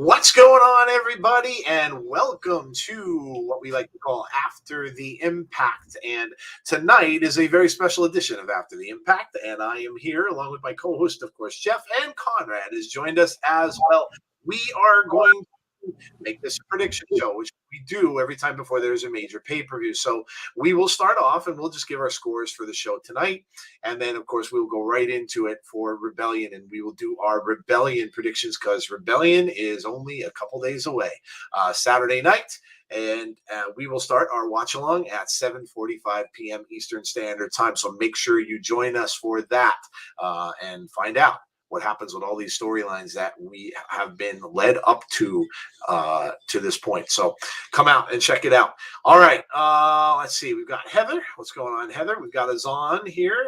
What's going on, everybody, and welcome to what we like to call After the Impact. And tonight is a very special edition of After the Impact, and I am here along with my co-host, of course, Jeff, and Conrad has joined us as well. We are going to make this a prediction show, which we do every time before there's a major pay-per-view. So we will start off, and we'll just give our scores for the show tonight. And then, of course, we'll go right into it for Rebellion, and we will do our Rebellion predictions because Rebellion is only a couple days away. Saturday night, and we will start our watch along at 7:45 p.m. Eastern Standard Time. So make sure you join us for that and find out what happens with all these storylines that we have been led up to this point. So come out and check it out. All right. Let's see. We've got Heather. What's going on, Heather? We've got Azan here.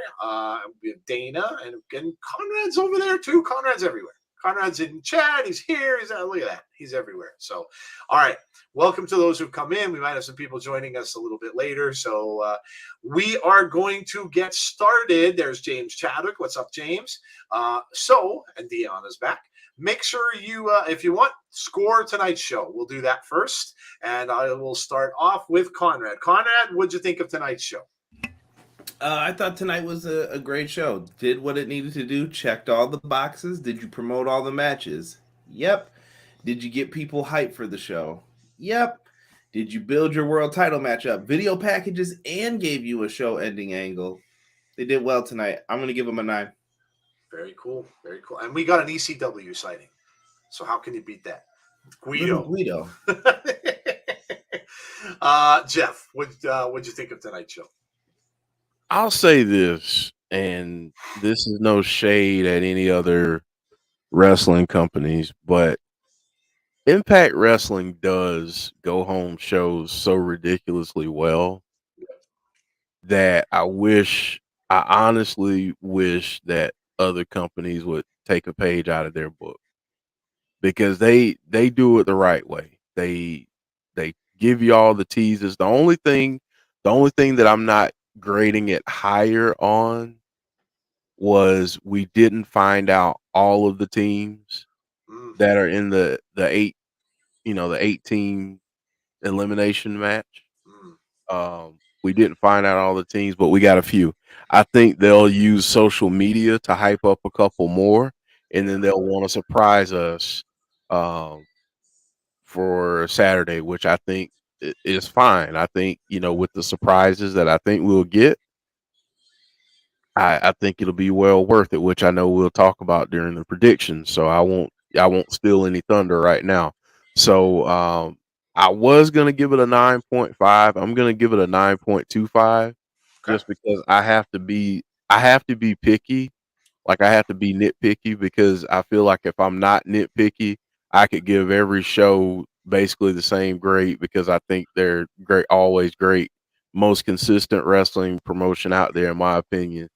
We have Dana. And again, Conrad's over there, too. Conrad's everywhere. Conrad's in chat. He's here. Look at that. He's everywhere. So, all right. Welcome to those who've come in. We might have some people joining us a little bit later. So we are going to get started. There's James Chadwick. What's up, James? And Deanna's back. Make sure you, if you want, score tonight's show. We'll do that first. And I will start off with Conrad. Conrad, what'd you think of tonight's show? I thought tonight was a great show. Did what it needed to do, checked all the boxes. Did you promote all the matches? Yep. Did you get people hyped for the show? Yep. Did you build your world title match up, video packages, and gave you a show ending angle? They did well tonight. I'm going to give them a 9. Very cool. Very cool. And we got an ECW sighting. So how can you beat that? Guido. Jeff, what'd you think of tonight's show? I'll say this, and this is no shade at any other wrestling companies, but Impact Wrestling does go home shows so ridiculously well that I honestly wish that other companies would take a page out of their book, because they do it the right way. They give you all the teases. The only thing that I'm not grading it higher on was we didn't find out all of the teams that are in the 8-team elimination match. We didn't find out all the teams, but we got a few. I think they'll use social media to hype up a couple more, and then they'll want to surprise us for Saturday, which I think is fine. I think, with the surprises that I think we'll get, I think it'll be well worth it, which I know we'll talk about during the predictions. So I won't steal any thunder right now. So I was gonna give it a 9.5. I'm gonna give it a 9.25, just because I have to be picky. Like, I have to be nitpicky, because I feel like if I'm not nitpicky, I could give every show basically the same grade, because I think they're great, always great, most consistent wrestling promotion out there, in my opinion.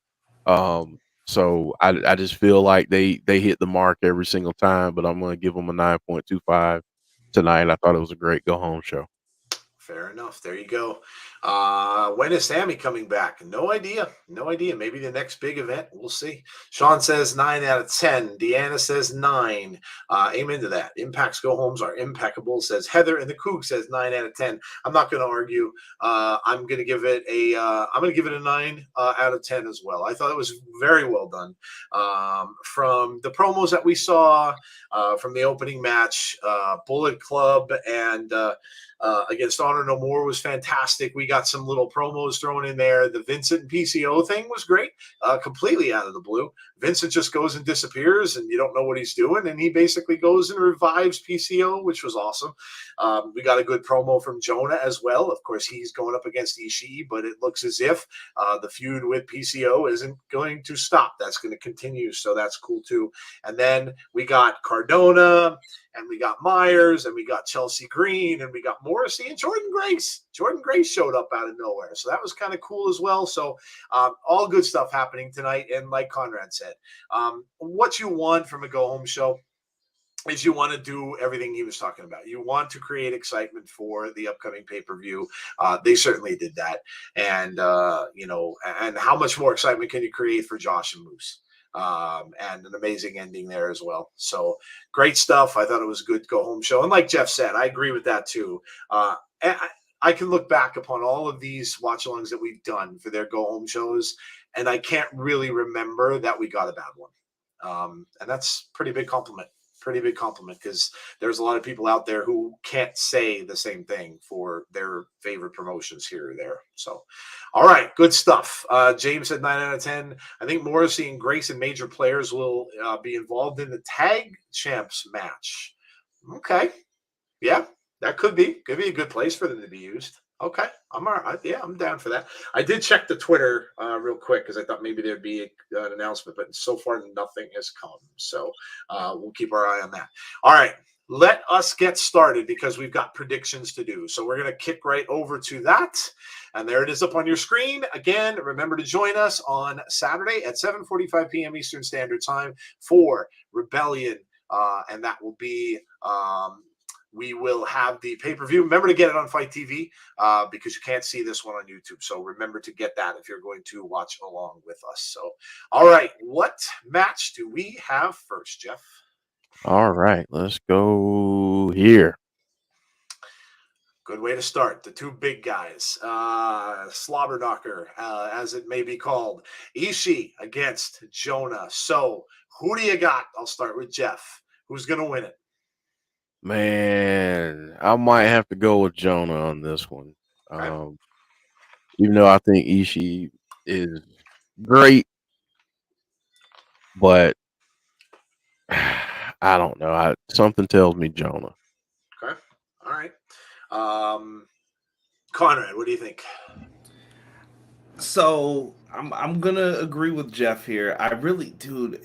So I just feel like they hit the mark every single time, but I'm going to give them a 9.25 tonight. I thought it was a great go home show. Fair enough. There you go. When is Sammy coming back? No idea. No idea. Maybe the next big event. We'll see. Sean says 9 out of 10. Deanna says 9. Amen to that. Impact's go homes are impeccable, says Heather, and the Coog says 9 out of 10. I'm not going to argue. I'm going to give it a 9 out of 10 as well. I thought it was very well done. From the promos that we saw, from the opening match, Bullet Club and against Honor No More was fantastic. We got some little promos thrown in there. The Vincent and PCO thing was great, completely out of the blue. Vincent just goes and disappears, and you don't know what he's doing, and he basically goes and revives PCO, which was awesome. We got a good promo from Jonah as well. Of course, he's going up against Ishii, but it looks as if the feud with PCO isn't going to stop. That's going to continue, so that's cool too. And then we got Cardona, and we got Myers, and we got Chelsea Green, and we got Morrissey and Jordan Grace. Jordan Grace showed up out of nowhere, so that was kind of cool as well. So all good stuff happening tonight. And like Conrad said, what you want from a go-home show is you want to do everything he was talking about. You want to create excitement for the upcoming pay-per-view. They certainly did that. And, and how much more excitement can you create for Josh and Moose? and an amazing ending there as well. So great stuff. I thought it was a good go home show. And like Jeff said, I agree with that too. I can look back upon all of these watch alongs that we've done for their go home shows, and I can't really remember that we got a bad one. And that's pretty big compliment. Pretty big compliment, because there's a lot of people out there who can't say the same thing for their favorite promotions here or there. So, all right, good stuff. James said 9 out of 10. I think Morrissey and Grace and major players will be involved in the tag champs match. Okay, yeah, that could be a good place for them to be used. Okay, I'm all right. Yeah, I'm down for that. I did check the Twitter real quick because I thought maybe there'd be an announcement, but so far nothing has come. So we'll keep our eye on that. All right, let us get started because we've got predictions to do. So we're going to kick right over to that. And there it is up on your screen. Again, remember to join us on Saturday at 7:45 p.m. Eastern Standard Time for Rebellion. And that will be... we will have the pay-per-view. Remember to get it on Fight TV because you can't see this one on YouTube. So remember to get that if you're going to watch along with us. So, all right, what match do we have first, Jeff? All right, let's go here. Good way to start. The two big guys, slobber knocker, as it may be called. Ishii against Jonah. So who do you got? I'll start with Jeff. Who's going to win it? Man, I might have to go with Jonah on this one. Okay. Even though I think Ishii is great, but I don't know. Something tells me Jonah. Okay. All right. Conrad, what do you think? So I'm gonna agree with Jeff here. I really, dude.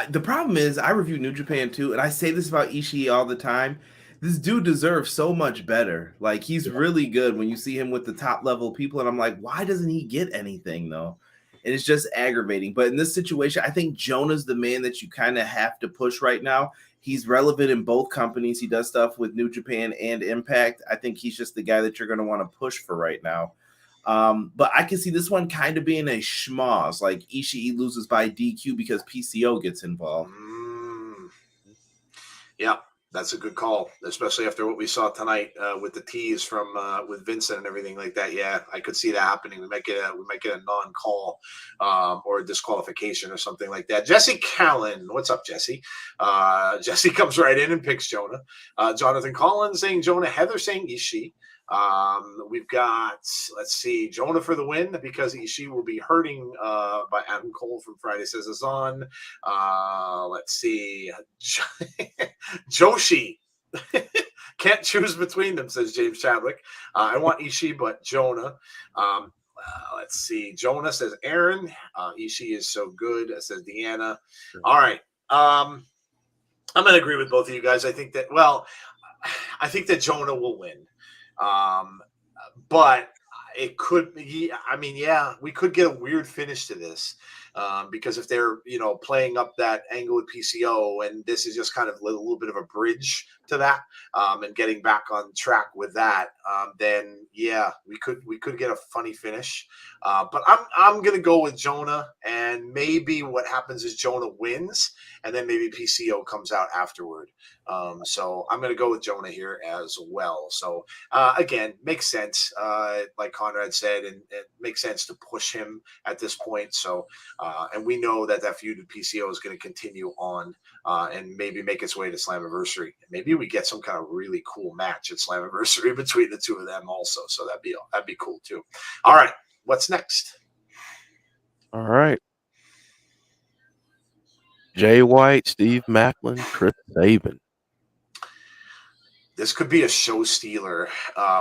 The problem is I review New Japan too, and I say this about Ishii all the time. This dude deserves so much better. Like, he's really good when you see him with the top level people, and I'm like, why doesn't he get anything though? And it's just aggravating. But in this situation, I think Jonah's the man that you kind of have to push right now. He's relevant in both companies. He does stuff with New Japan and Impact. I think he's just the guy that you're going to want to push for right now. But I can see this one kind of being a schmoz, like Ishii loses by DQ because PCO gets involved. Yeah, that's a good call, especially after what we saw tonight with the tease from with Vincent and everything like that. Yeah, I could see that happening. We might get a non-call or a disqualification or something like that. Jesse Callan, what's up, Jesse? Jesse comes right in and picks Jonah. Jonathan Collins saying Jonah. Heather saying Ishii. We've got, let's see, Jonah for the win because Ishii will be hurting by Adam Cole from Friday Says It's On. Let's see, Joshi. Can't choose between them, says James Chadwick. I want Ishii, but Jonah. Let's see. Jonah says Aaron. Ishii is so good, says Deanna. All right. I'm going to agree with both of you guys. I think that Jonah will win. But it could be, I mean, yeah, we could get a weird finish to this because if they're, playing up that angle with PCO and this is just kind of a little bit of a bridge to that and getting back on track with that, then yeah, we could get a funny finish. But I'm going to go with Jonah, and maybe what happens is Jonah wins and then maybe PCO comes out afterward. So I'm going to go with Jonah here as well. So again, makes sense, like Conrad said, and it makes sense to push him at this point. So, and we know that feud with PCO is going to continue on and maybe make its way to Slammiversary. Maybe we get some kind of really cool match at Slammiversary between the two of them also. So that'd be cool too. All right, what's next? All right. Jay White, Steve Macklin, Chris Sabin. This could be a show stealer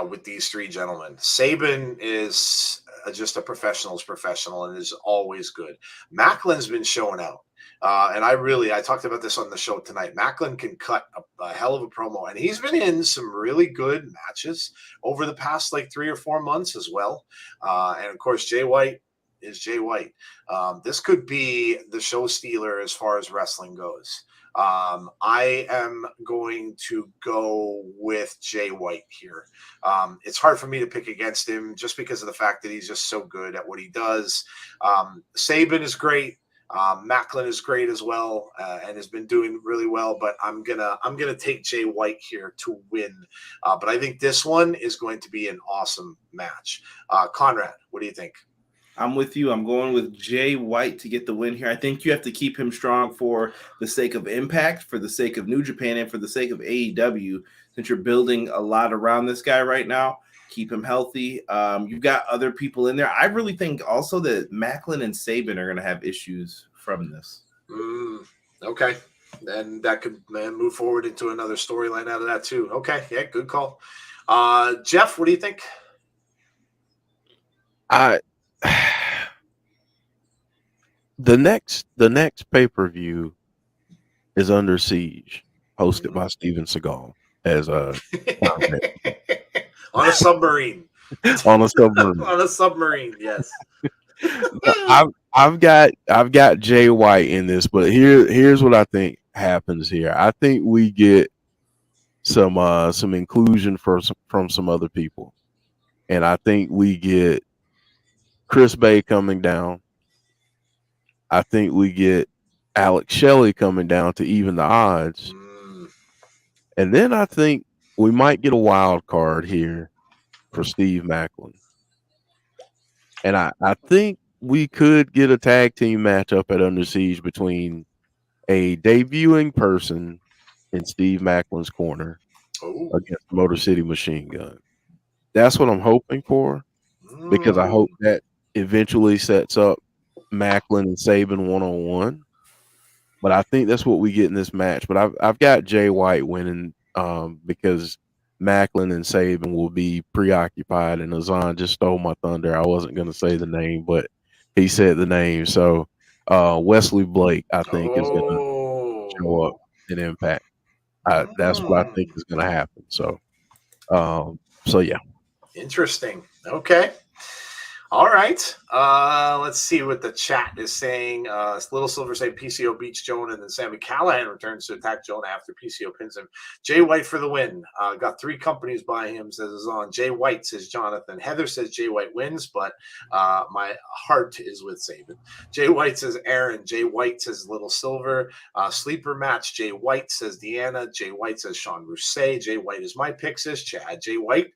with these three gentlemen. Sabin is just a professional's professional and is always good. Macklin's been showing out. And I talked about this on the show tonight. Macklin can cut a hell of a promo, and he's been in some really good matches over the past 3 or 4 months as well. And of course, Jay White is Jay White. This could be the show stealer as far as wrestling goes. I am going to go with Jay White here. It's hard for me to pick against him just because of the fact that he's just so good at what he does. Sabin is great. Macklin is great as well and has been doing really well, but I'm gonna take Jay White here to win. But I think this one is going to be an awesome match. Conrad, what do you think? I'm with you. I'm going with Jay White to get the win here. I think you have to keep him strong for the sake of Impact, for the sake of New Japan, and for the sake of AEW. Since you're building a lot around this guy right now, keep him healthy. You've got other people in there. I really think also that Macklin and Saban are going to have issues from this. Okay. Then that could move forward into another storyline out of that too. Okay. Yeah, good call. Jeff, what do you think? The next pay-per-view is Under Siege, hosted by Steven Seagal as a on a submarine. on a submarine. On a submarine, yes. I've got Jay White in this, but here's what I think happens here. I think we get some inclusion from some other people, and I think we get Chris Bay coming down. I think we get Alex Shelley coming down to even the odds, and then I think we might get a wild card here for Steve Macklin, and I think we could get a tag team matchup at Under Siege between a debuting person in Steve Macklin's corner against Motor City Machine Gun. That's what I'm hoping for, because I hope that eventually sets up Macklin and Saban one-on-one. But I think that's what we get in this match. But I've got Jay White winning because Macklin and Saban will be preoccupied, and Azan just stole my thunder. I wasn't going to say the name, but he said the name. So Wesley Blake, I think, is going to show up in Impact. That's what I think is going to happen. So yeah. Interesting. Okay. All right. Let's see what the chat is saying. Little Silver say PCO beats Jonah, and then Sammy Callahan returns to attack Jonah after PCO pins him. Jay White for the win. Got 3 companies by him, says is on. Jay White, says Jonathan. Heather says Jay White wins, but my heart is with Saban. Jay White says Aaron. Jay White says Little Silver. Sleeper match. Jay White says Deanna. Jay White says Sean Rousset. Jay White is my pick, says Chad. Jay White.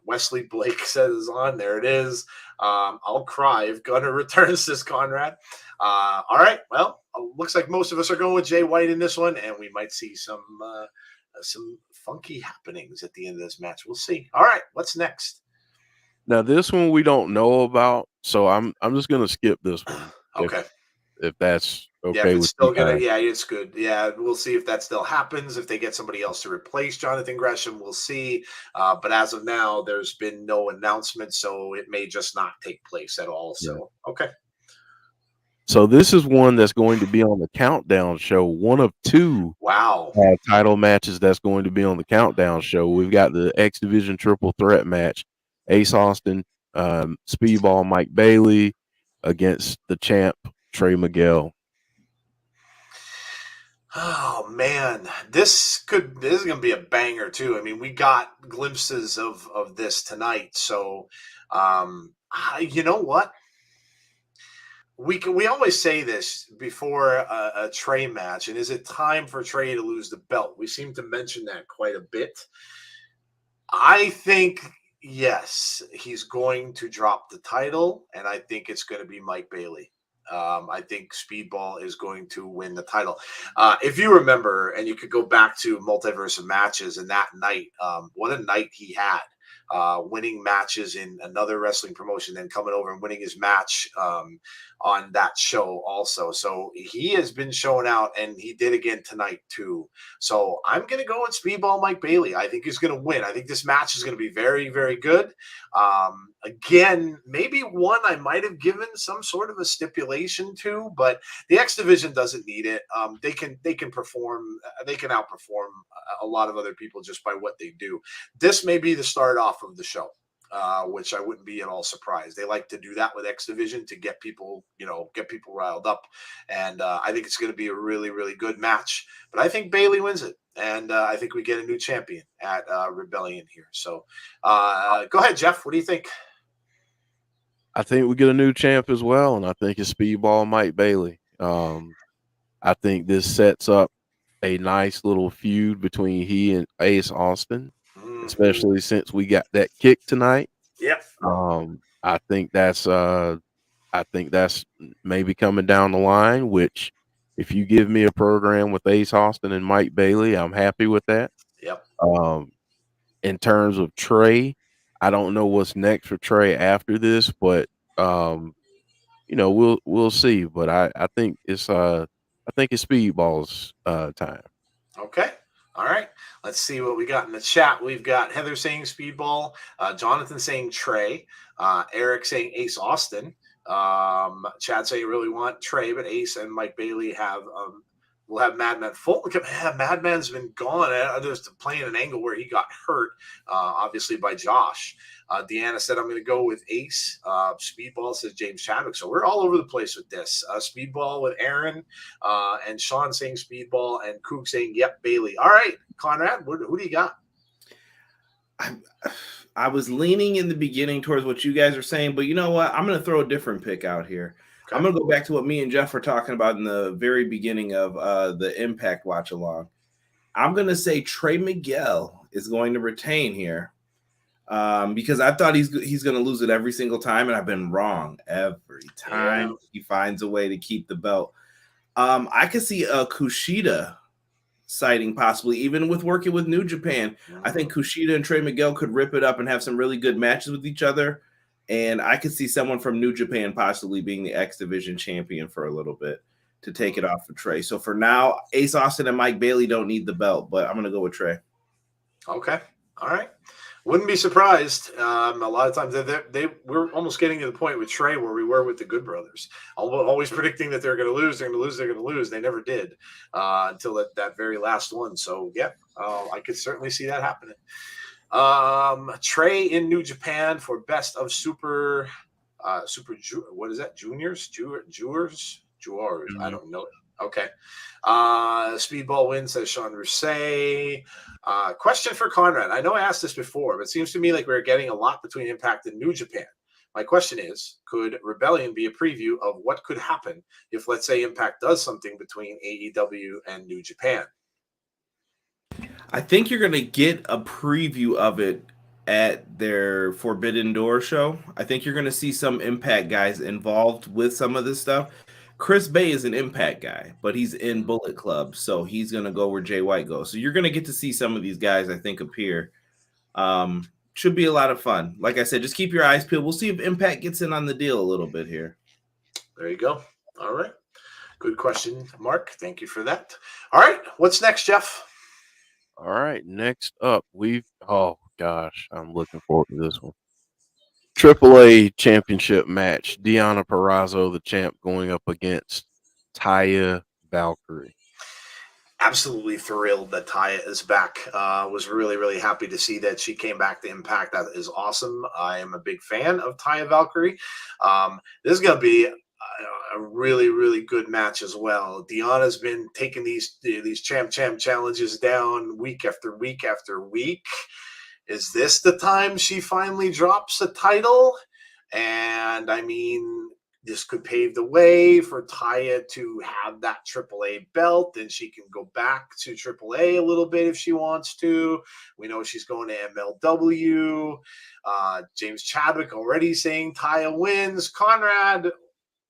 Wesley Blake says on. There it is. I'll cry if Gunner returns, says Conrad. All right. Well, looks like most of us are going with Jay White in this one, and we might see some funky happenings at the end of this match. We'll see. All right. What's next? Now this one we don't know about, so I'm just gonna skip this one. Okay. If that's okay. Yeah, if it's with still you gonna, guys. yeah, it's good. Yeah, we'll see if that still happens. If they get somebody else to replace Jonathan Gresham, we'll see. But as of now, there's been no announcement, so it may just not take place at all. So okay. So this is one that's going to be on the Countdown show. One of 2 title matches that's going to be on the Countdown show. We've got the X Division Triple Threat match: Ace Austin, Speedball Mike Bailey against the champ Trey Miguel. Oh man, this is gonna be a banger too. I mean, we got glimpses of this tonight. So, you know what? We always say this before a Trey match, and is it time for Trey to lose the belt? We seem to mention that quite a bit. I think yes, he's going to drop the title, and I think it's going to be Mike Bailey. I think Speedball is going to win the title. If you remember, and you could go back to Multiverse of Matches and that night, what a night he had. Winning matches in another wrestling promotion, then coming over and winning his match on that show also. So he has been showing out, and he did again tonight too. So I'm going to go with Speedball Mike Bailey. I think he's going to win. I think this match is going to be very, very good. Again, maybe one I might have given some sort of a stipulation to, but the X Division doesn't need it. They can perform. They can outperform a lot of other people just by what they do. This may be the start off of the show, which I wouldn't be at all surprised. They like to do that with X Division to get people riled up, and I think it's going to be a really, really good match. But I think Bailey wins it, and I think we get a new champion at Rebellion here. So, go ahead, Jeff. What do you think? I think we get a new champ as well, and I think it's Speedball Mike Bailey. I think this sets up a nice little feud between he and Ace Austin, especially since we got that kick tonight. Yep. I think that's maybe coming down the line. Which, if you give me a program with Ace Austin and Mike Bailey, I'm happy with that. Yep. In terms of Trey, I don't know what's next for Trey after this, but we'll see. But I think it's Speedball's time. Okay. All right. Let's see what we got in the chat. We've got Heather saying Speedball, Jonathan saying Trey, Eric saying Ace Austin, Chad saying really want Trey, but Ace and Mike Bailey will have Madman full. Madman's been gone. There's playing an angle where he got hurt, obviously by Josh. Deanna said, I'm going to go with Ace. Speedball says James Chadwick. So we're all over the place with this. Speedball with Aaron and Sean saying Speedball and Kook saying, yep, Bailey. All right, Conrad, who do you got? I was leaning in the beginning towards what you guys are saying, but you know what? I'm going to throw a different pick out here. Okay. I'm going to go back to what me and Jeff were talking about in the very beginning of the Impact watch along. I'm going to say Trey Miguel is going to retain here. Because I thought he's going to lose it every single time, and I've been wrong every time. He finds a way to keep the belt. I could see a Kushida sighting possibly, even with working with New Japan. I think Kushida and Trey Miguel could rip it up and have some really good matches with each other, and I could see someone from New Japan possibly being the X Division champion for a little bit to take it off of Trey. So for now, Ace Austin and Mike Bailey don't need the belt, but I'm going to go with Trey. Okay. All right. Wouldn't be surprised. A lot of times we're almost getting to the point with Trey where we were with the Good Brothers, always predicting that they're going to lose. They never did until that very last one. So yeah, I could certainly see that happening. Trey in New Japan for best of super. What is that? Juniors. Mm-hmm. I don't know it. Okay. Speedball wins, says Sean Rousset. Question for Conrad. I know I asked this before, but it seems to me like we're getting a lot between Impact and New Japan. My question is, could Rebellion be a preview of what could happen if, let's say, Impact does something between AEW and New Japan? I think you're going to get a preview of it at their Forbidden Door show. I think you're going to see some Impact guys involved with some of this stuff. Chris Bay is an Impact guy, but he's in Bullet Club, so he's going to go where Jay White goes. So you're going to get to see some of these guys, I think, appear. Should be a lot of fun. Like I said, just keep your eyes peeled. We'll see if Impact gets in on the deal a little bit here. There you go. All right. Good question, Mark. Thank you for that. All right. What's next, Jeff? All right. Next up, oh, gosh, I'm looking forward to this one. AAA championship match. Deonna Purrazzo, the champ, going up against Taya Valkyrie. Absolutely thrilled that Taya is back. Was really, really happy to see that she came back to Impact. That is awesome. I am a big fan of Taya Valkyrie. This is going to be a really, really good match as well. Deanna's been taking these champ challenges down week after week after week. Is this the time she finally drops a title? And I mean, this could pave the way for Taya to have that AAA belt, and she can go back to AAA a little bit if she wants to. We know she's going to MLW. James Chadwick already saying Taya wins. Conrad,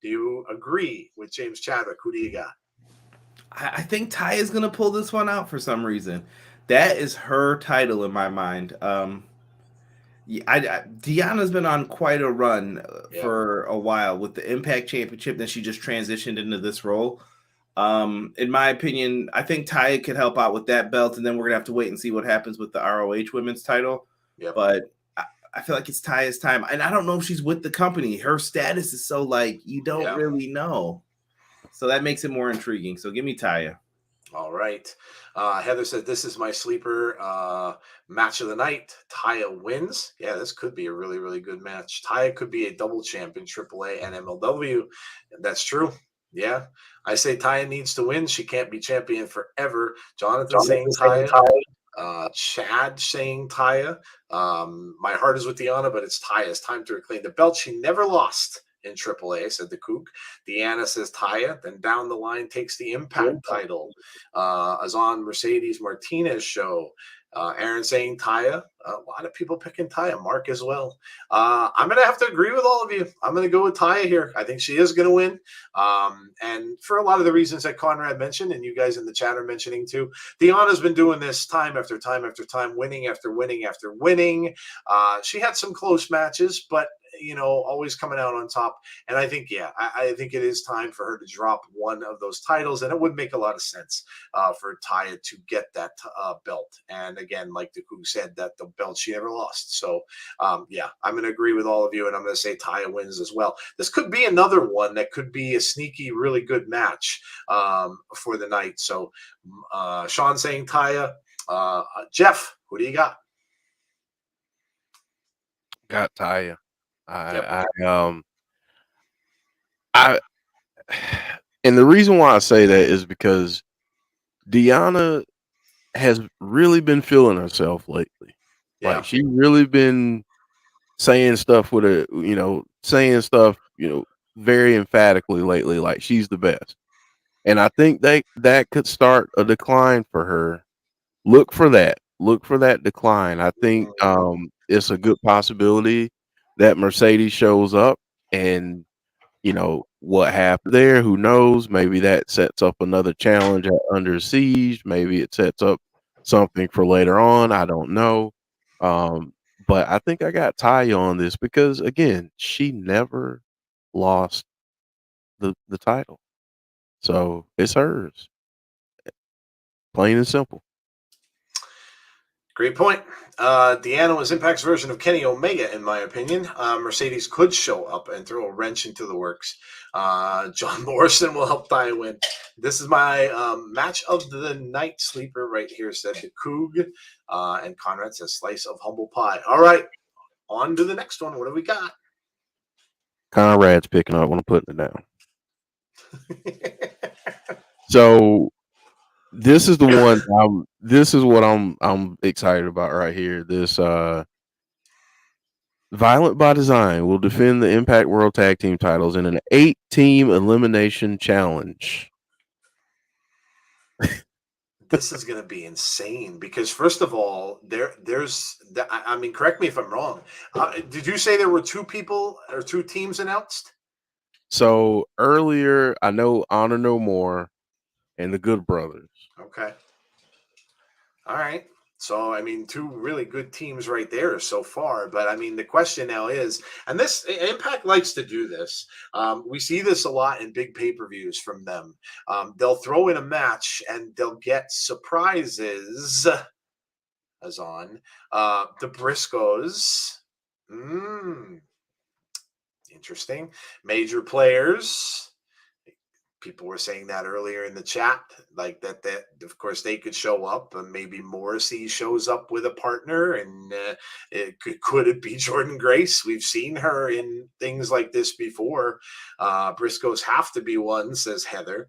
do you agree with James Chadwick? Who do you got? I think Taya's going to pull this one out for some reason. That is her title in my mind. Deanna's been on quite a run for a while with the Impact Championship. Then she just transitioned into this role. In my opinion, I think Taya could help out with that belt, and then we're gonna have to wait and see what happens with the ROH Women's title. Yep. But I feel like it's Taya's time, and I don't know if she's with the company. Her status is so you don't really know, so that makes it more intriguing. So give me Taya. All right. Heather said, this is my sleeper match of the night. Taya wins. Yeah, this could be a really, really good match. Taya could be a double champ in AAA and MLW. That's true. Yeah. I say Taya needs to win. She can't be champion forever. Jonathan saying Taya. Chad saying Taya. My heart is with Deanna, but it's Taya. It's time to reclaim the belt. She never lost in AAA, said the Kook. Deanna says Taya. Then down the line takes the Impact title. Azan Mercedes Martinez show. Aaron saying Taya. A lot of people picking Taya. Mark as well. I'm going to have to agree with all of you. I'm going to go with Taya here. I think she is going to win. And for a lot of the reasons that Conrad mentioned, and you guys in the chat are mentioning too, Deanna's been doing this time after time after time, winning after winning after winning. She had some close matches, but always coming out on top. And I think, I think it is time for her to drop one of those titles, and it would make a lot of sense for Taya to get that belt. And again, like the Coog said, that the belt she never lost. So I'm going to agree with all of you, and I'm going to say Taya wins as well. This could be another one that could be a sneaky, really good match for the night. So Sean saying Taya. Jeff, who do you got? Got Taya. Yep. And the reason why I say that is because Deanna has really been feeling herself lately. Yeah. Like she really been saying stuff very emphatically lately, like she's the best. And I think that could start a decline for her. Look for that. Look for that decline. I think it's a good possibility that Mercedes shows up, and what happened there, who knows? Maybe that sets up another challenge at Under Siege. Maybe it sets up something for later on. I don't know. But I think I got Taya on this because again, she never lost the title. So it's hers. Plain and simple. Great point. Deanna was Impact's version of Kenny Omega, in my opinion. Mercedes could show up and throw a wrench into the works. John Morrison will help Taya win. This is my match of the night sleeper right here, said the Coog. And Conrad says slice of humble pie. All right, on to the next one. What do we got? Conrad's picking up when I'm putting it down. So this is the one. This is what I'm excited about right here. This Violent by Design will defend the Impact World Tag Team titles in an 8-team elimination challenge. This is going to be insane because, first of all, I mean, correct me if I'm wrong. Did you say there were two people or two teams announced? So earlier, I know Honor No More and the Good Brothers. Okay. All right. So, I mean, two really good teams right there so far. But I mean, the question now is, and this Impact likes to do this. We see this a lot in big pay-per-views from them. They'll throw in a match and they'll get surprises. As on the Briscoes. Interesting. Major players. People were saying that earlier in the chat, like that of course they could show up, and maybe Morrissey shows up with a partner, and could it be Jordan Grace? We've seen her in things like this before. Briscoes have to be one, says Heather.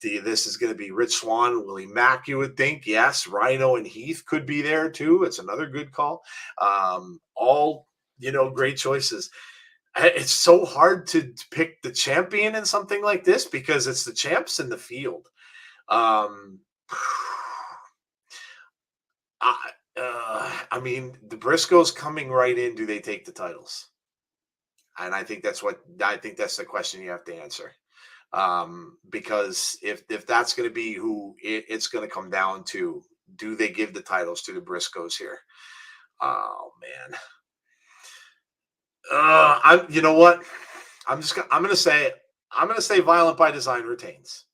This is going to be Rich Swann, Willie Mack, you would think. Yes, Rhino and Heath could be there too. It's another good call. All great choices. It's so hard to pick the champion in something like this because it's the champs in the field. I mean, the Briscoes coming right in. Do they take the titles? And I think that's the question you have to answer. Because if that's going to be who it's going to come down to, do they give the titles to the Briscoes here? Oh man. You know what? I'm going to say Violent by Design retains.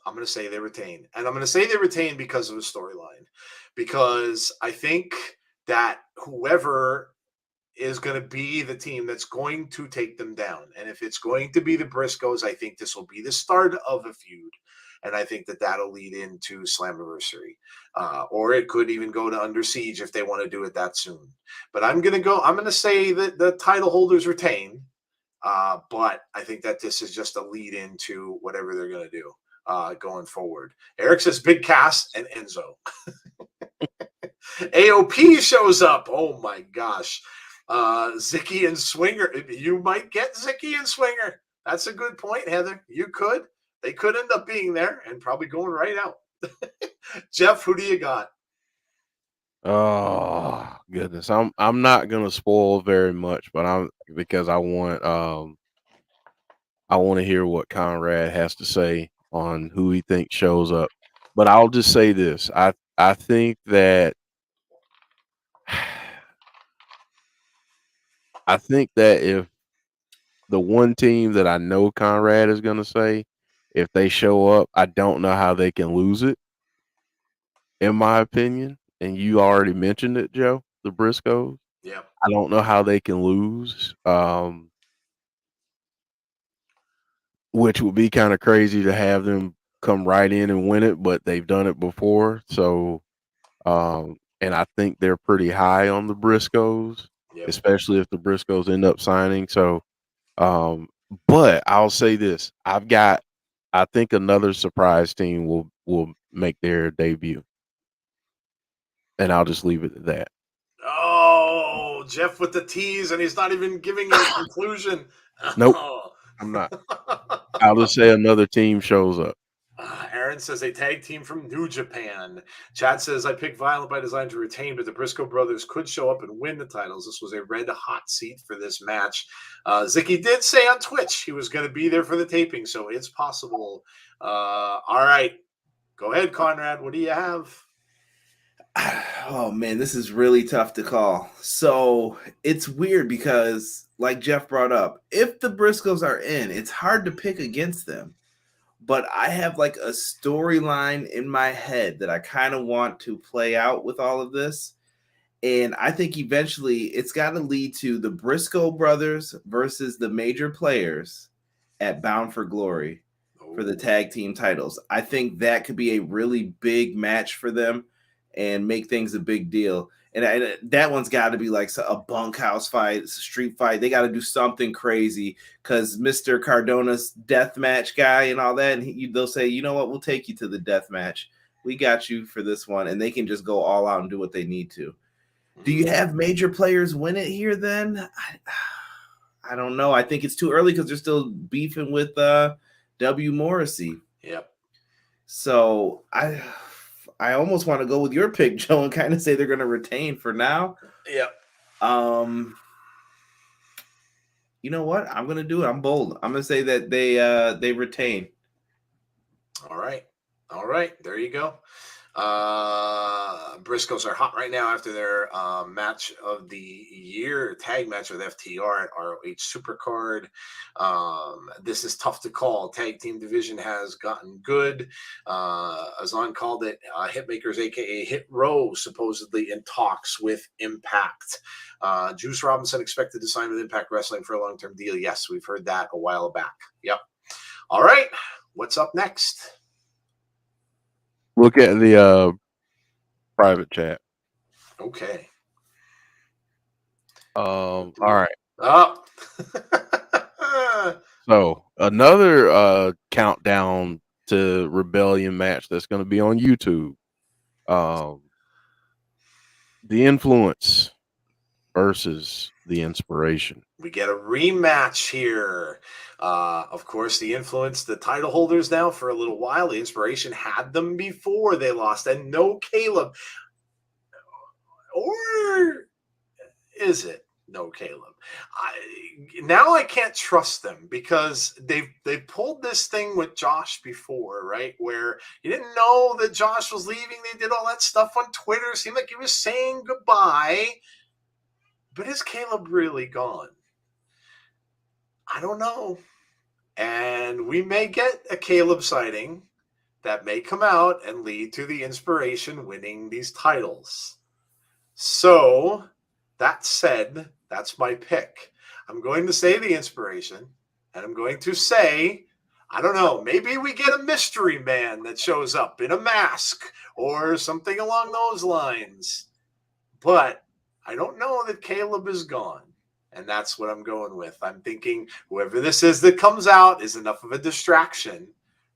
I'm going to say they retain. And I'm going to say they retain because of the storyline. Because I think that whoever is going to be the team that's going to take them down. And if it's going to be the Briscoes, I think this will be the start of a feud. And I think that'll lead into Slammiversary. Or it could even go to Under Siege if they want to do it that soon. But I'm going to say that the title holders retain. But I think that this is just a lead into whatever they're going to do. going forward. Eric says Big Cass and Enzo. AOP shows up. Oh my gosh. Zicky and Swinger. You might get Zicky and Swinger. That's a good point, Heather. You could. They could end up being there and probably going right out. Jeff, who do you got? Oh goodness, I'm not gonna spoil very much, but because I want to hear what Conrad has to say on who he thinks shows up. But I'll just say this: I think that if the one team that I know Conrad is gonna say, if they show up, I don't know how they can lose it. In my opinion, and you already mentioned it, Joe, the Briscoes. Yeah. I don't know how they can lose. Which would be kind of crazy to have them come right in and win it, but they've done it before. So, and I think they're pretty high on the Briscoes, Yep. especially if the Briscoes end up signing. So, but I'll say this: I think another surprise team will make their debut, and I'll just leave it at that. Oh, Jeff with the tease, and he's not even giving a conclusion. Nope, Oh. I'm not. I'll just say another team shows up. Aaron says a tag team from New Japan. Chad says I picked Violent by Design to retain, but the Briscoe brothers could show up and win the titles. This was a red hot seat for this match. Zicky did say on Twitch he was going to be there for the taping, so it's possible. All right, go ahead, Conrad. What do you have? Oh man, this is really tough to call. So it's weird because, like Jeff brought up, if the Briscoes are in, it's hard to pick against them. But I have like a storyline in my head that I kind of want to play out with all of this. And I think eventually it's got to lead to the Briscoe brothers versus the major players at Bound for Glory for the tag team titles. I think that could be a really big match for them and make things a big deal. And that one's got to be like a bunkhouse fight, a street fight. They got to do something crazy because Mr. Cardona's death match guy and all that. And they'll say, you know what, we'll take you to the death match. We got you for this one. And they can just go all out and do what they need to. Do you have major players win it here then? I don't know. I think it's too early because they're still beefing with W. Morrissey. Yep. So I almost want to go with your pick, Joe, and kind of say they're going to retain for now. Yep. You know what? I'm going to do it. I'm bold. I'm going to say that they retain. All right. There you go. Briscoes are hot right now after their match of the year, tag match with FTR at ROH Supercard. This is tough to call. Tag team division has gotten good. Azan called it Hitmakers, aka Hit Row, supposedly in talks with Impact. Juice Robinson expected to sign with Impact Wrestling for a long-term deal. Yes, we've heard that a while back. Yep. All right. What's up next? Look at the private chat. Okay. All right. Oh. So another countdown to Rebellion match that's going to be on YouTube. The Influence versus the Inspiration. We get a rematch here. Of course, the Influence, the title holders now for a little while. The Inspiration had them before they lost, and no Caleb. Or is it no Caleb? Now I can't trust them because they've pulled this thing with Josh before, right? Where you didn't know that Josh was leaving. They did all that stuff on Twitter. Seemed like he was saying goodbye. But is Caleb really gone? I don't know. And we may get a Caleb sighting that may come out and lead to the Inspiration winning these titles. So, that said, that's my pick. I'm going to say the Inspiration, and I'm going to say, I don't know, maybe we get a mystery man that shows up in a mask or something along those lines. But I don't know that Caleb is gone. And that's what I'm going with. I'm thinking whoever this is that comes out is enough of a distraction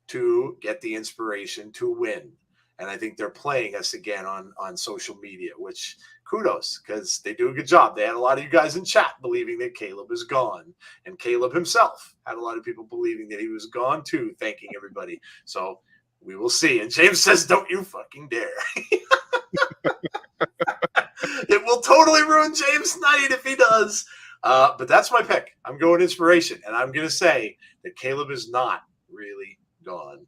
to get the inspiration to win. And I think they're playing us again on social media, which kudos, because they do a good job. They had a lot of you guys in chat believing that Caleb is gone. And Caleb himself had a lot of people believing that he was gone too, thanking everybody. So we will see. And James says, don't you fucking dare. It will totally ruin James' night if he does. But that's my pick. I'm going inspiration. And I'm going to say that Caleb is not really gone.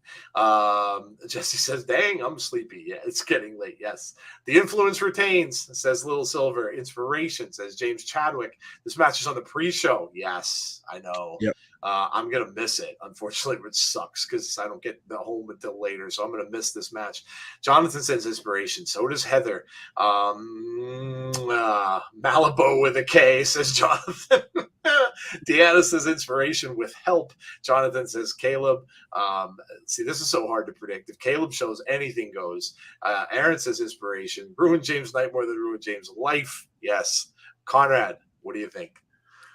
Jesse says, dang, I'm sleepy. Yeah, it's getting late. Yes. The influence retains, says Little Silver. Inspiration, says James Chadwick. This match is on the pre-show. Yes, I know. Yep. I'm going to miss it, unfortunately, which sucks because I don't get home until later. So I'm going to miss this match. Jonathan says inspiration. So does Heather. Malibu with a K, says Jonathan. Deanna says inspiration with help. Jonathan says Caleb. See, this is so hard to predict. If Caleb shows, anything goes. Aaron says inspiration. Ruin James' night more than ruin James' life. Yes. Conrad, what do you think?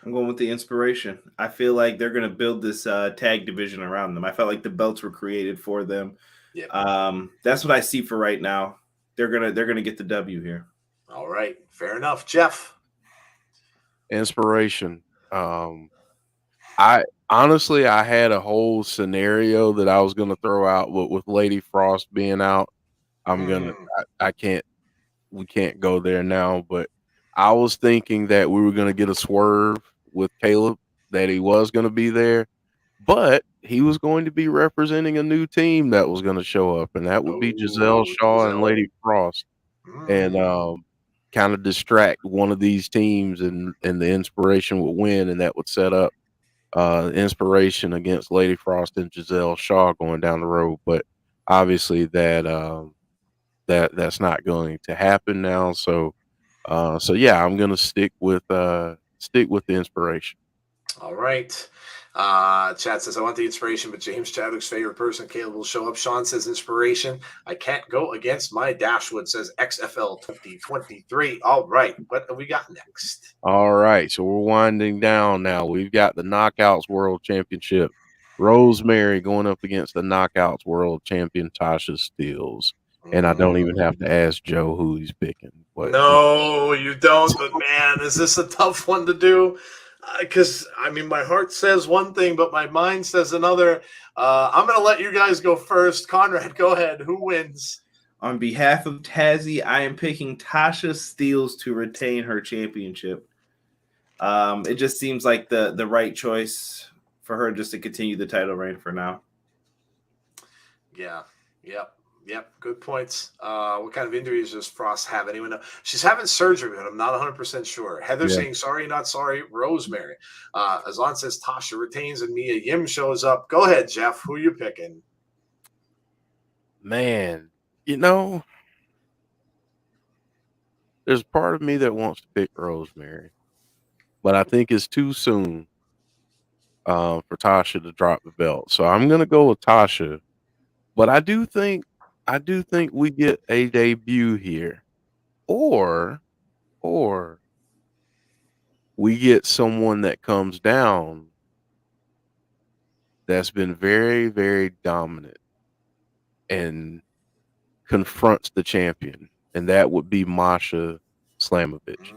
I'm going with the inspiration. I feel like they're going to build this tag division around them. I felt like the belts were created for them. Yep. That's what I see for right now. They're gonna get the W here. All right, fair enough. Jeff? Inspiration. I honestly, I had a whole scenario that I was going to throw out, but with Lady Frost being out, I can't, we can't go there now. But I was thinking that we were going to get a swerve with Caleb, that he was going to be there, but he was going to be representing a new team that was going to show up, and that would be Giselle Shaw and Lady Frost, and kind of distract one of these teams, and the inspiration would win, and that would set up inspiration against Lady Frost and Giselle Shaw going down the road. But obviously that's not going to happen now. So yeah, I'm gonna stick with the inspiration. All right. Chad says, I want the inspiration, but James Chadwick's favorite person, Caleb, will show up. Sean says, inspiration. I can't go against my Dashwood, says XFL 2023. All right. What have we got next? All right. So we're winding down now. We've got the Knockouts World Championship. Rosemary going up against the Knockouts World Champion Tasha Steelz. And I don't even have to ask Joe who he's picking. But no, you don't. But man, is this a tough one to do? Because I mean, my heart says one thing, but my mind says another. I'm going to let you guys go first. Conrad, go ahead. Who wins? On behalf of Tazzy, I am picking Tasha Steelz to retain her championship. It just seems like the right choice for her just to continue the title reign for now. Yeah. Yep. Good points. What kind of injuries does Frost have? Anyone know? She's having surgery, but I'm not 100% sure. Heather saying sorry, not sorry. Rosemary. Azan says Tasha retains and Mia Yim shows up. Go ahead, Jeff. Who are you picking? Man, you know, there's part of me that wants to pick Rosemary, but I think it's too soon for Tasha to drop the belt. So I'm gonna go with Tasha. But I do think we get a debut here. Or we get someone that comes down that's been very, very dominant and confronts the champion, and that would be Masha Slamovich.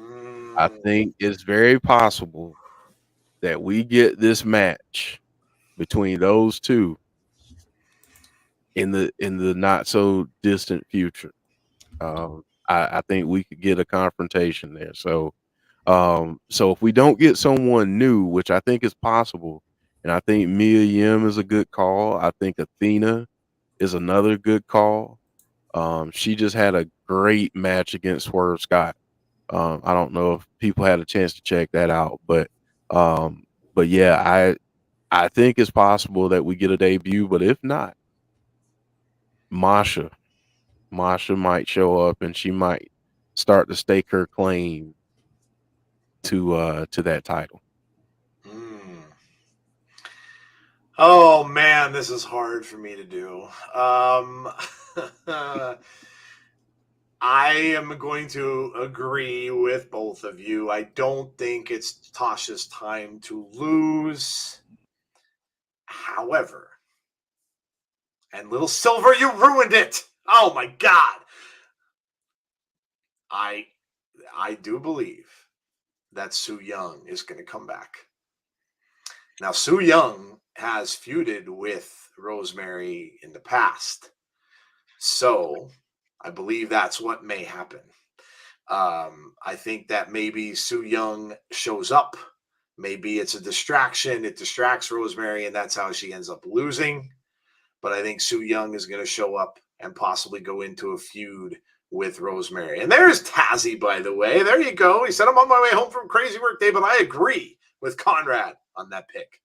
I think it's very possible that we get this match between those two in the not so distant future. I think we could get a confrontation there. So if we don't get someone new, which I think is possible, and I think Mia Yim is a good call. I think Athena is another good call. She just had a great match against Swerve Scott. I don't know if people had a chance to check that out, but yeah, I think it's possible that we get a debut, but if not, Masha might show up and she might start to stake her claim to that title. Oh man, this is hard for me to do. I am going to agree with both of you. I don't think it's Tasha's time to lose. However, And little Silver, you ruined it. Oh my God. I do believe that Su Yung is going to come back. Now, Su Yung has feuded with Rosemary in the past. So I believe that's what may happen. I think that maybe Su Yung shows up. Maybe it's a distraction. It distracts Rosemary, and that's how she ends up losing. But I think Su Yung is going to show up and possibly go into a feud with Rosemary. And there's Tazzy, by the way. There you go. He said, I'm on my way home from crazy work day, but I agree with Conrad on that pick.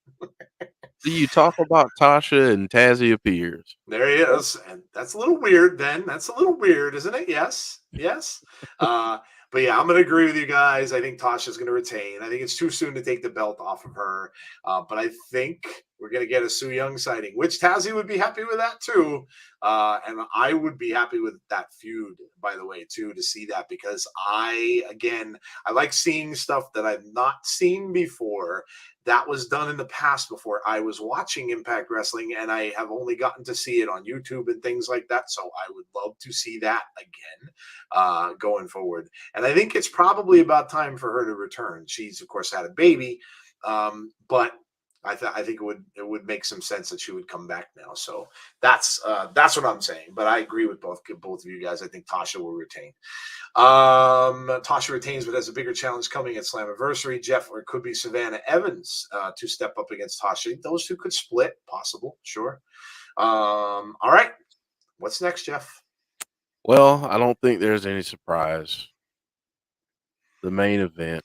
You talk about Tasha and Tazzy appears. There he is. And that's a little weird then. That's a little weird, isn't it? Yes. Yes. But yeah, I'm going to agree with you guys. I think Tasha's going to retain. I think it's too soon to take the belt off of her. But I think we're going to get a Su Yung sighting, which Tazzy would be happy with that too. And I would be happy with that feud, by the way, too, to see that, because I like seeing stuff that I've not seen before. That was done in the past before I was watching Impact Wrestling, and I have only gotten to see it on YouTube and things like that. So I would love to see that again going forward. And I think it's probably about time for her to return. She's, of course, had a baby, but I think it would make some sense that she would come back now. So that's what I'm saying. But I agree with both of you guys. I think Tasha will retain. Tasha retains, but has a bigger challenge coming at Slammiversary. Jeff, or it could be Savannah Evans to step up against Tasha. Those two could split, possible, sure. All right, what's next, Jeff? Well, I don't think there's any surprise. The main event: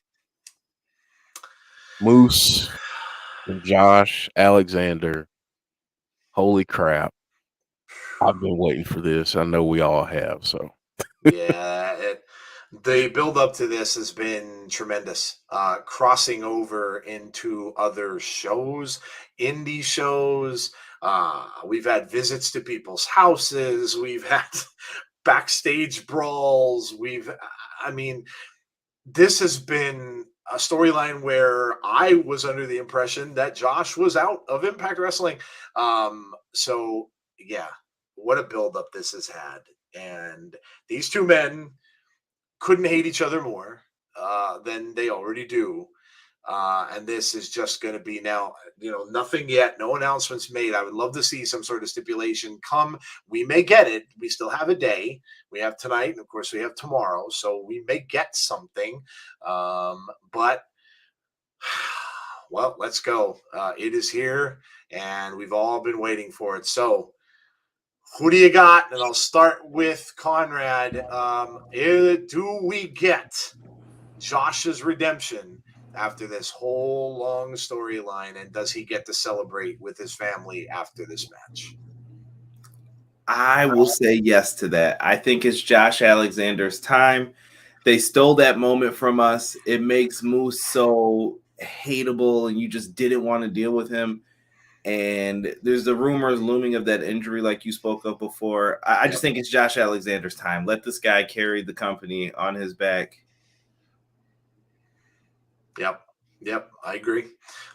Moose and Josh Alexander. Holy crap! I've been waiting for this. I know we all have. So yeah, the build up to this has been tremendous. Crossing over into other shows, indie shows. We've had visits to people's houses. We've had backstage brawls. This has been a storyline where I was under the impression that Josh was out of Impact Wrestling. So yeah, what a build up this has had. And these two men couldn't hate each other more than they already do. And this is just going to be now, nothing yet, no announcements made. I would love to see some sort of stipulation come. We may get it. We still have a day. We have tonight, and of course we have tomorrow. So we may get something. But, well, let's go. It is here, and we've all been waiting for it. So who do you got? And I'll start with Conrad. Do we get Josh's redemption after this whole long storyline, and does he get to celebrate with his family after this match? I will say yes to that. I think it's Josh Alexander's time. They stole that moment from us. It makes Moose so hateable, and you just didn't want to deal with him. And there's the rumors looming of that injury like you spoke of before. I just think it's Josh Alexander's time. Let this guy carry the company on his back. Yep, I agree.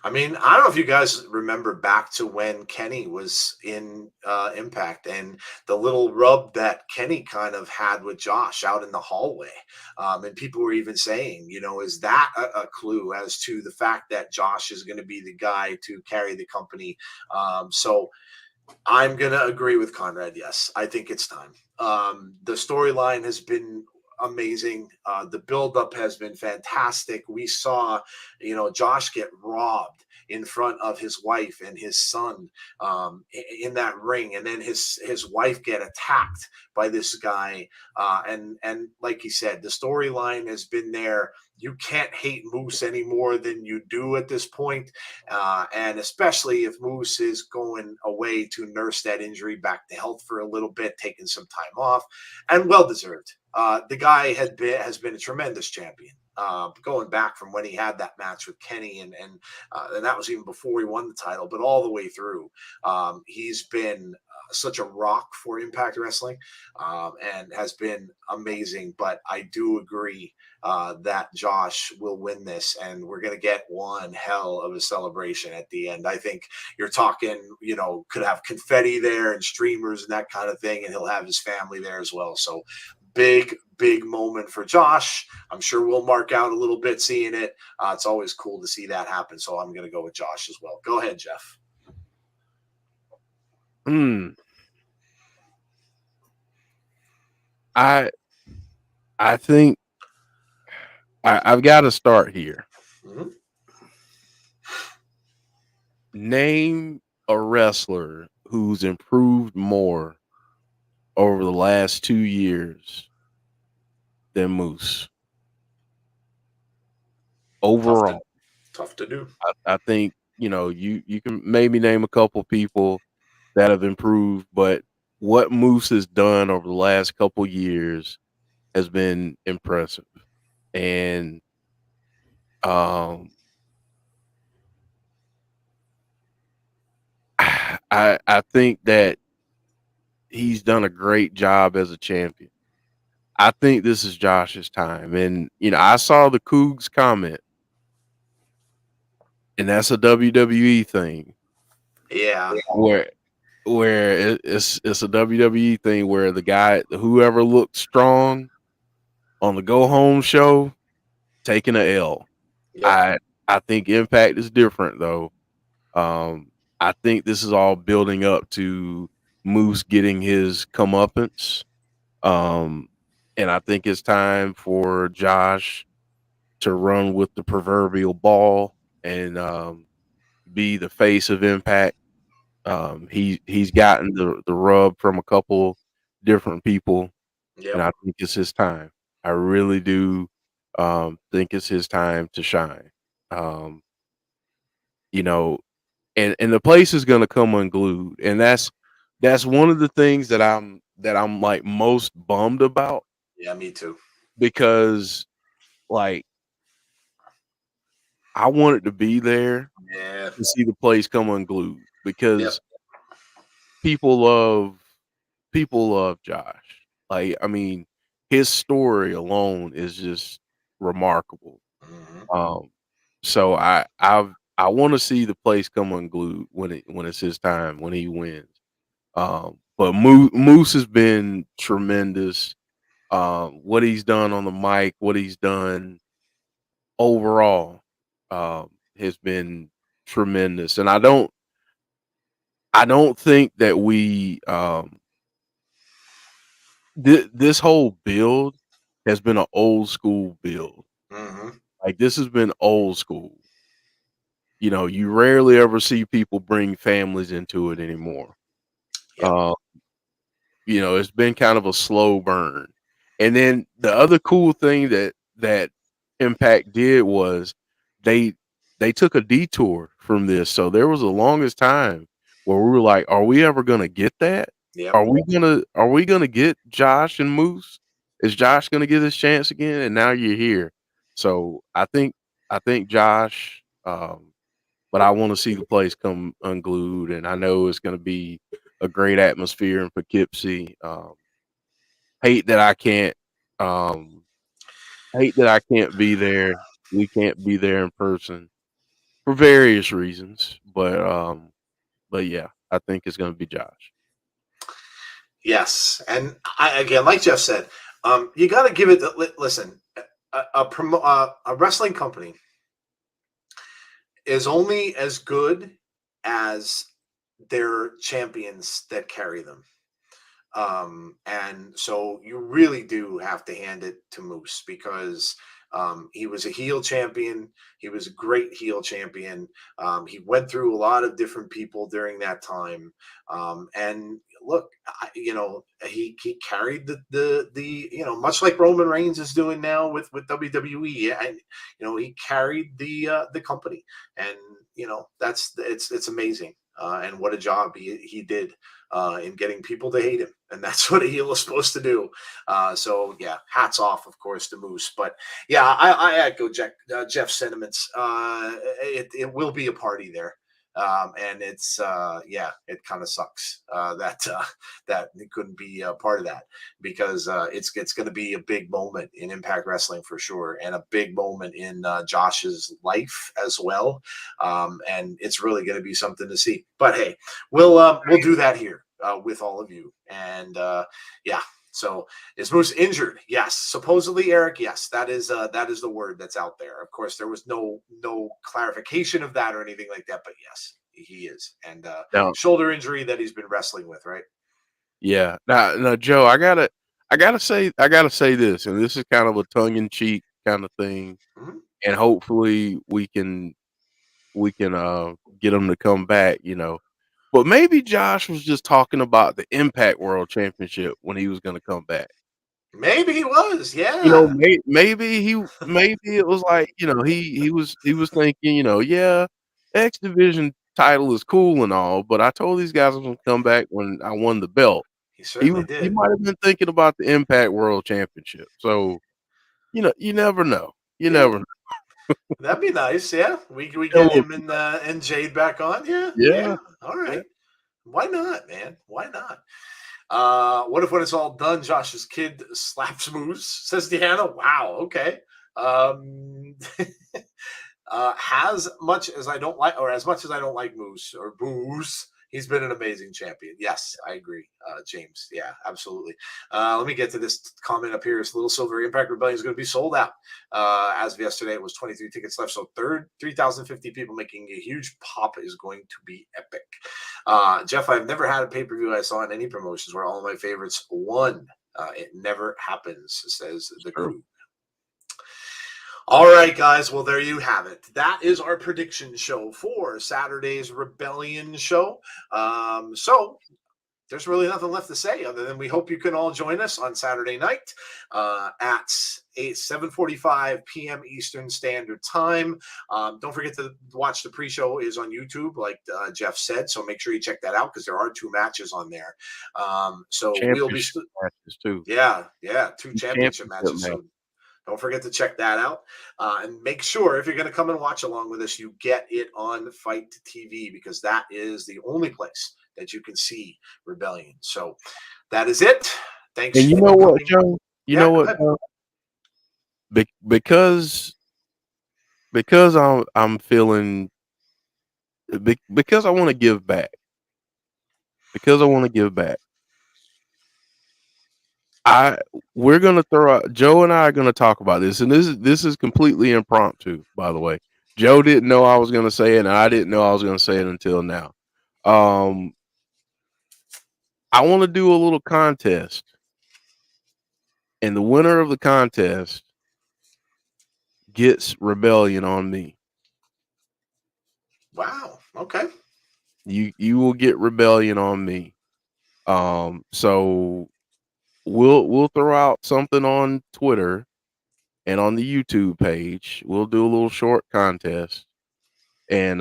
I mean, I don't know if you guys remember back to when Kenny was in Impact, and the little rub that Kenny kind of had with Josh out in the hallway. And people were even saying, is that a clue as to the fact that Josh is going to be the guy to carry the company? So I'm going to agree with Conrad. Yes, I think it's time. The storyline has been amazing. The buildup has been fantastic. We saw, Josh get robbed in front of his wife and his son in that ring, and then his wife get attacked by this guy. And like he said, the storyline has been there. You can't hate Moose any more than you do at this point. And especially if Moose is going away to nurse that injury back to health for a little bit, taking some time off, and well-deserved. The guy has been a tremendous champion. going back from when he had that match with Kenny, and that was even before he won the title, but all the way through, he's been such a rock for Impact Wrestling, and has been amazing. But I do agree that Josh will win this, and we're going to get one hell of a celebration at the end. I think you're talking, could have confetti there and streamers and that kind of thing, and he'll have his family there as well. So big moment for Josh. I'm sure we'll mark out a little bit seeing it. It's always cool to see that happen. So I'm going to go with Josh as well. Go ahead, Jeff. I think I've got to start here. Mm-hmm. Name a wrestler who's improved more over the last 2 years than Moose. Overall, tough to do. I think you can maybe name a couple people that have improved, but what Moose has done over the last couple years has been impressive. And I think that he's done a great job as a champion. I think this is Josh's time. And I saw the Cougs comment, and that's a WWE thing. Yeah. Where it's a WWE thing where the guy, whoever looked strong on the go home show, taking a L. Yep. I think Impact is different though. I think this is all building up to Moose getting his comeuppance. And I think it's time for Josh to run with the proverbial ball and be the face of Impact. He's gotten the rub from a couple different people, and I think it's his time. I really do think it's his time to shine. And the place is gonna come unglued, and that's one of the things that I'm like most bummed about. Yeah, me too. Because like I wanted to be there to see the place come unglued because people love Josh. Like, I mean, his story alone is just remarkable. Mm-hmm. So I want to see the place come unglued when it's his time, when he wins. But Moose has been tremendous. What he's done on the mic, what he's done overall, has been tremendous. And I don't think that we this whole build has been an old school build. Mm-hmm. Like, this has been old school. You rarely ever see people bring families into it anymore. Yep. It's been kind of a slow burn. And then the other cool thing that Impact did was they took a detour from this. So there was the longest time where we were like, are we ever gonna get that? Yep. Are we gonna get Josh and Moose? Is Josh gonna get his chance again? And now you're here. So I think Josh, but I want to see the place come unglued, and I know it's gonna be a great atmosphere in Poughkeepsie. Hate that I can't be there. We can't be there in person for various reasons, but yeah, I think it's going to be Josh. Yes, and again, like Jeff said, you got to give it. Listen, a wrestling company is only as good as their champions that carry them. And so you really do have to hand it to Moose because he was a heel champion. He was a great heel champion. He went through a lot of different people during that time. And look, he carried the much like Roman Reigns is doing now with WWE, and he carried the company, and it's amazing. And what a job he did in getting people to hate him. And that's what a heel is supposed to do. So, yeah, hats off, of course, to Moose. But, yeah, I echo Jeff's sentiments. It will be a party there. And it's it kind of sucks that it couldn't be a part of that, because it's going to be a big moment in Impact Wrestling for sure, and a big moment in Josh's life as well. And it's really going to be something to see. But hey, we'll do that here with all of you, and yeah. So is Moose injured? Yes. Supposedly, Eric. Yes, that is the word that's out there. Of course, there was no clarification of that or anything like that, but yes, he is, and Now, shoulder injury that he's been wrestling with, right? yeah. Now, Joe, I gotta say this, and this is kind of a tongue in cheek kind of thing, Mm-hmm. and hopefully we can get him to come back. But maybe Josh was just talking about the Impact World Championship when he was going to come back. Maybe he was, yeah. Maybe it was like, he was thinking, yeah, X Division title is cool and all, but I told these guys I was going to come back when I won the belt. He certainly He did. might have been thinking about the Impact World Championship. So, you never know. You Yeah, never know. that'd be nice. Yeah, we That get would him be and Jade back on. Yeah, Yeah, yeah. All yeah. right. Why not, man? Why not? What if when it's all done, Josh's kid slaps Moose? Says Deanna. Wow. Okay. Um, as much as I don't like Moose or Moose, he's been an amazing champion. Yes, I agree, James. Yeah, absolutely. Let me get to this comment up here. It's Little Silver Impact Rebellion is going to be sold out. As of yesterday, it was 23 tickets left. So 3,050 people, making a huge pop, is going to be epic. Jeff, I've never had a pay-per-view I saw in any promotions where all of my favorites won. It never happens, says the True. crew. All right, guys. Well, there you have it. That is our prediction show for Saturday's Rebellion show. So there's really nothing left to say other than we hope you can all join us on Saturday night at 7:45 p.m. Eastern Standard Time. Don't forget to watch the pre-show is on YouTube, like Jeff said. So make sure you check that out because there are 2 matches on there. So we'll be Championship matches too. yeah, 2 Two championship matches. So don't forget to check that out. And make sure if you're going to come and watch along with us, you get it on Fight TV, because that is the only place that you can see Rebellion. So that is it. Thanks And you for know what, coming. Joe? You Yeah, know go what, ahead. Joe? Because I'm feeling because I want to give back. Because I want to give back. We're gonna throw out Joe and I are gonna talk about this, and this is completely impromptu, by the way. Joe didn't know I was gonna say it, and I didn't know I was gonna say it until now. I want to do a little contest, and the winner of the contest gets Rebellion on me. Wow. Okay. You will get Rebellion on me. So we'll throw out something on Twitter and on the YouTube page. We'll do a little short contest, and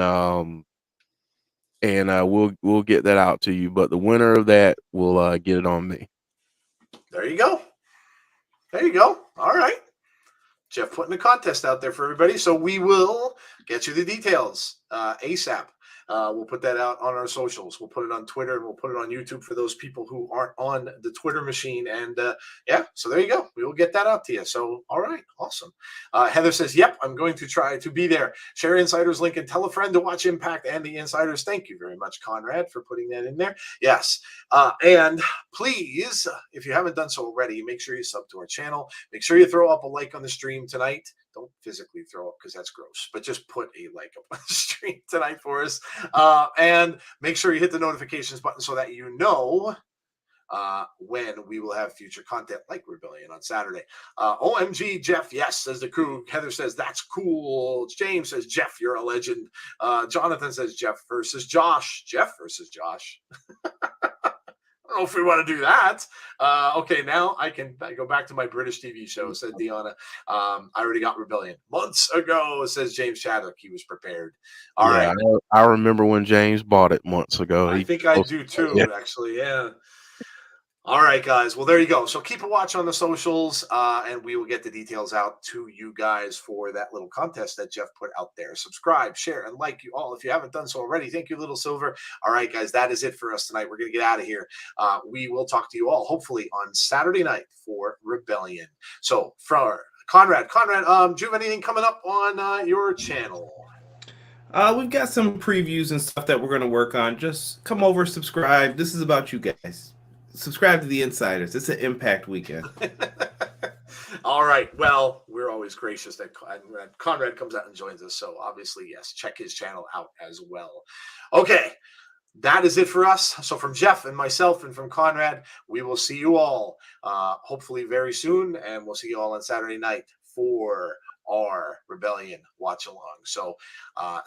we'll get that out to you. But the winner of that will get it on me. There you go. There you go. All right. Jeff putting a contest out there for everybody. So we will get you the details ASAP. We'll put that out on our socials. We'll put it on Twitter, and we'll put it on YouTube for those people who aren't on the Twitter machine. And yeah, so there you go. We will get that out to you. So, all right, awesome. Heather says, yep, I'm going to try to be there. Share Insiders link and tell a friend to watch Impact and the Insiders. Thank you very much, Conrad, for putting that in there. Yes. And please, if you haven't done so already, make sure you sub to our channel. Make sure you throw up a like on the stream tonight. Don't physically throw up because that's gross, but just put a like up on the stream tonight for us. And make sure you hit the notifications button so that you know when we will have future content like Rebellion on Saturday. OMG, Jeff, yes, says the crew. Heather says, that's cool. James says, Jeff, you're a legend. Jonathan says, Jeff versus Josh. Jeff versus Josh. don't know if we want to do that. Okay, now I go back to my British TV show, said Deanna. I already got Rebellion months ago, says James Chadwick. He was prepared. All right. I remember when James bought it months ago. I think I do too, actually. Yeah. All right, guys. Well, there you go. So keep a watch on the socials, and we will get the details out to you guys for that little contest that Jeff put out there. Subscribe, share, and like you all if you haven't done so already. Thank you, Little Silver. All right, guys. That is it for us tonight. We're going to get out of here. We will talk to you all hopefully on Saturday night for Rebellion. So for Conrad, do you have anything coming up on your channel? We've got some previews and stuff that we're going to work on. Just come over, subscribe. This is about you guys. Subscribe to the Insiders. It's an Impact weekend. All right. Well, we're always gracious that Conrad comes out and joins us. So obviously, yes, check his channel out as well. Okay. That is it for us. So from Jeff and myself and from Conrad, we will see you all hopefully very soon. And we'll see you all on Saturday night for our Rebellion watch along. So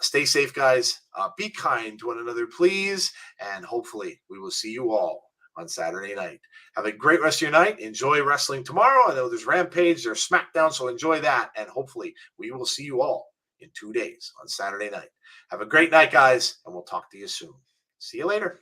stay safe, guys. Be kind to one another, please. And hopefully we will see you all on Saturday night. Have a great rest of your night. Enjoy wrestling tomorrow. I know there's Rampage, there's SmackDown, so enjoy that. And hopefully we will see you all in 2 days on Saturday night. Have a great night, guys, and we'll talk to you soon. See you later.